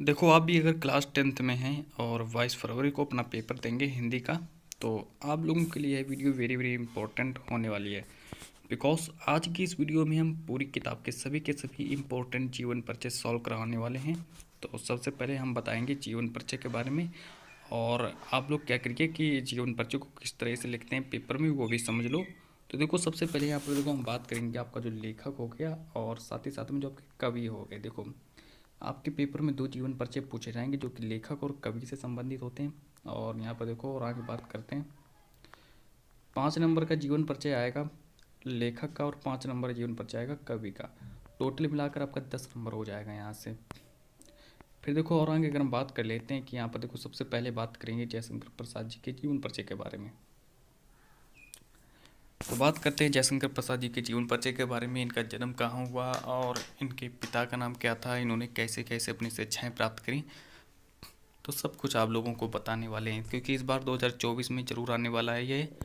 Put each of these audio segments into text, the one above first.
देखो, आप भी अगर क्लास 10th में हैं और 22 फरवरी को अपना पेपर देंगे हिंदी का, तो आप लोगों के लिए यह वीडियो वेरी वेरी इंपॉर्टेंट होने वाली है। बिकॉज आज की इस वीडियो में हम पूरी किताब के सभी इंपॉर्टेंट जीवन परिचय सॉल्व कराने वाले हैं। तो सबसे पहले हम बताएंगे जीवन परिचय के बारे में, और आप लोग क्या करिए कि जीवन परिचय को किस तरह से लिखते हैं पेपर में वो भी समझ लो। तो देखो, सबसे पहले यहाँ पर देखो हम बात करेंगे आपका जो लेखक हो गया और साथ ही साथ में जो आपके कवि हो गए। देखो, आपके पेपर में दो जीवन परिचय पूछे जाएंगे जो कि लेखक और कवि से संबंधित होते हैं। और यहाँ पर देखो, और आगे बात करते हैं। 5 नंबर का जीवन परिचय आएगा लेखक का और 5 नंबर जीवन परिचय आएगा कवि का। टोटल मिलाकर आपका 10 नंबर हो जाएगा यहाँ से। फिर देखो, और आगे अगर हम बात कर लेते हैं कि यहाँ पर देखो, सबसे पहले बात करेंगे जयशंकर प्रसाद जी के जीवन परिचय के बारे में। तो बात करते हैं जयशंकर प्रसाद जी के जीवन परिचय के बारे में। इनका जन्म कहाँ हुआ और इनके पिता का नाम क्या था, इन्होंने कैसे कैसे अपनी शिक्षाएं प्राप्त करी, तो सब कुछ आप लोगों को बताने वाले हैं, क्योंकि इस बार 2024 में जरूर आने वाला है ये।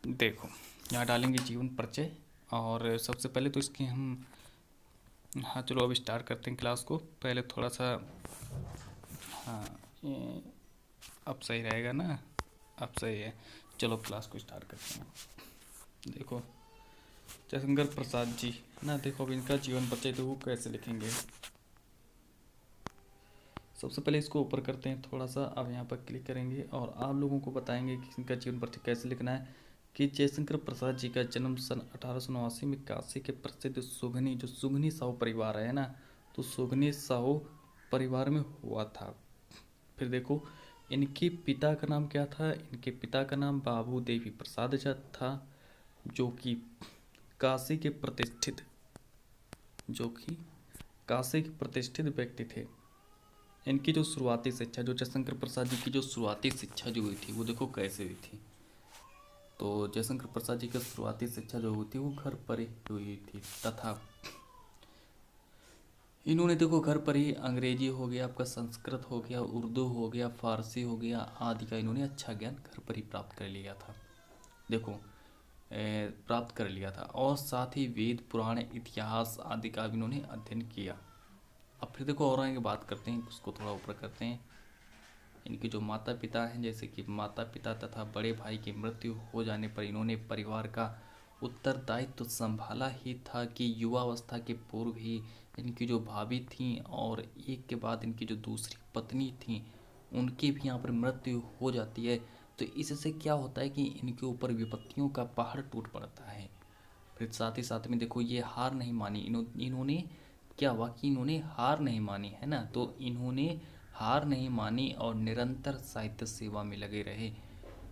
देखो, यहाँ डालेंगे जीवन परिचय, और सबसे पहले तो इसकी हम, हाँ चलो अब स्टार्ट करते हैं क्लास को। पहले थोड़ा सा, हाँ ये अब सही रहेगा ना, अब सही है। चलो क्लास को स्टार्ट करते हैं। देखो, जयशंकर प्रसाद जी ना, देखो अब इनका जीवन परिचय तो वो कैसे लिखेंगे। सबसे पहले इसको ऊपर करते हैं थोड़ा सा, अब यहाँ पर क्लिक करेंगे और आप लोगों को बताएंगे कि इनका जीवन परिचय कैसे लिखना है। कि जयशंकर प्रसाद जी का जन्म सन 1889 में काशी के प्रसिद्ध सुगनी, जो सुगनी साहू परिवार है ना, तो सुगनी साहू परिवार में हुआ था। फिर देखो, इनके पिता का नाम क्या था। इनके पिता का नाम बाबू देवी प्रसाद था, जो कि काशी के प्रतिष्ठित जो कि काशी के प्रतिष्ठित व्यक्ति थे। इनकी जो शुरुआती शिक्षा, जो जयशंकर प्रसाद जी की जो शुरुआती शिक्षा जो हुई थी वो देखो कैसे हुई थी। तो जयशंकर प्रसाद जी की शुरुआती शिक्षा जो हुई थी वो घर पर ही हुई थी, तथा इन्होंने देखो घर पर ही अंग्रेजी हो गया, आपका संस्कृत हो गया, उर्दू हो गया, फारसी हो गया आदि का इन्होंने अच्छा ज्ञान घर पर ही प्राप्त कर लिया था। देखो, प्राप्त कर लिया था, और साथ ही वेद पुराण इतिहास आदि का भी इन्होंने अध्ययन किया। अब फिर देखो, और आगे बात करते हैं, उसको थोड़ा ऊपर करते हैं। इनके जो माता पिता हैं, जैसे कि माता पिता तथा बड़े भाई की मृत्यु हो जाने पर इन्होंने परिवार का उत्तरदायित्व तो संभाला ही था, कि युवावस्था के पूर्व ही इनकी जो भाभी थीं और एक के बाद इनकी जो दूसरी पत्नी थीं उनकी भी यहाँ पर मृत्यु हो जाती है। तो इससे क्या होता है कि इनके ऊपर विपत्तियों का पहाड़ टूट पड़ता है। फिर साथ ही साथ में देखो, ये हार नहीं मानी। इन्होंने क्या हुआ कि इन्होंने हार नहीं मानी है ना, तो इन्होंने हार नहीं मानी और निरंतर साहित्य सेवा में लगे रहे।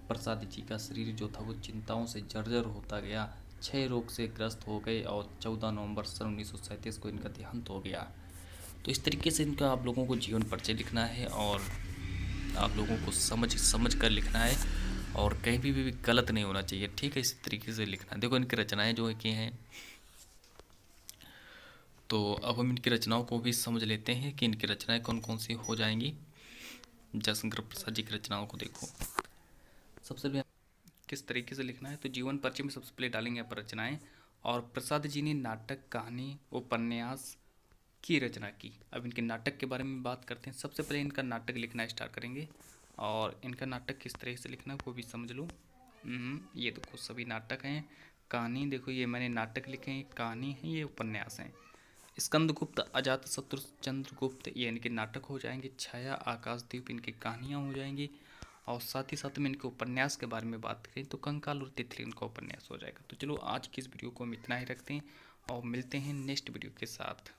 प्रसाद जी का शरीर जो था वो चिंताओं से जर्जर होता गया, क्षय रोग से ग्रस्त हो गए और 14 नवंबर सन 1937 को इनका देहांत हो गया। तो इस तरीके से इनका आप लोगों को जीवन परिचय लिखना है, और आप लोगों को समझ समझ कर लिखना है, और कहीं भी गलत नहीं होना चाहिए, ठीक है। इस तरीके से लिखना है। देखो, इनकी रचनाएं जो कि हैं, तो अब हम इनकी रचनाओं को भी समझ लेते हैं कि इनकी रचनाएं कौन कौन सी हो जाएंगी। जयशंकर प्रसाद जी की रचनाओं को देखो, सबसे पहले किस तरीके से लिखना है। तो जीवन परिचय में सबसे पहले डालेंगे यहाँ पर रचनाएं, और प्रसाद जी ने नाटक, कहानी, उपन्यास की रचना की। अब इनके नाटक के बारे में बात करते हैं। सबसे पहले इनका नाटक लिखना स्टार्ट करेंगे, और इनका नाटक किस तरह से लिखना है वो भी समझ लो। ये देखो, सभी नाटक हैं। कहानी देखो, ये मैंने नाटक लिखे हैं, कहानी है, ये उपन्यास हैं। स्कंदगुप्त, अजातशत्रु, चंद्रगुप्त, ये इनके नाटक हो जाएंगे। छाया, आकाशदीप इनकी कहानियाँ हो जाएंगी। और साथ ही साथ में इनके उपन्यास के बारे में बात करें तो कंकाल और तितली इनका उपन्यास हो जाएगा। तो चलो आज की इस वीडियो को हम इतना ही रखते हैं, और मिलते हैं नेक्स्ट वीडियो के साथ।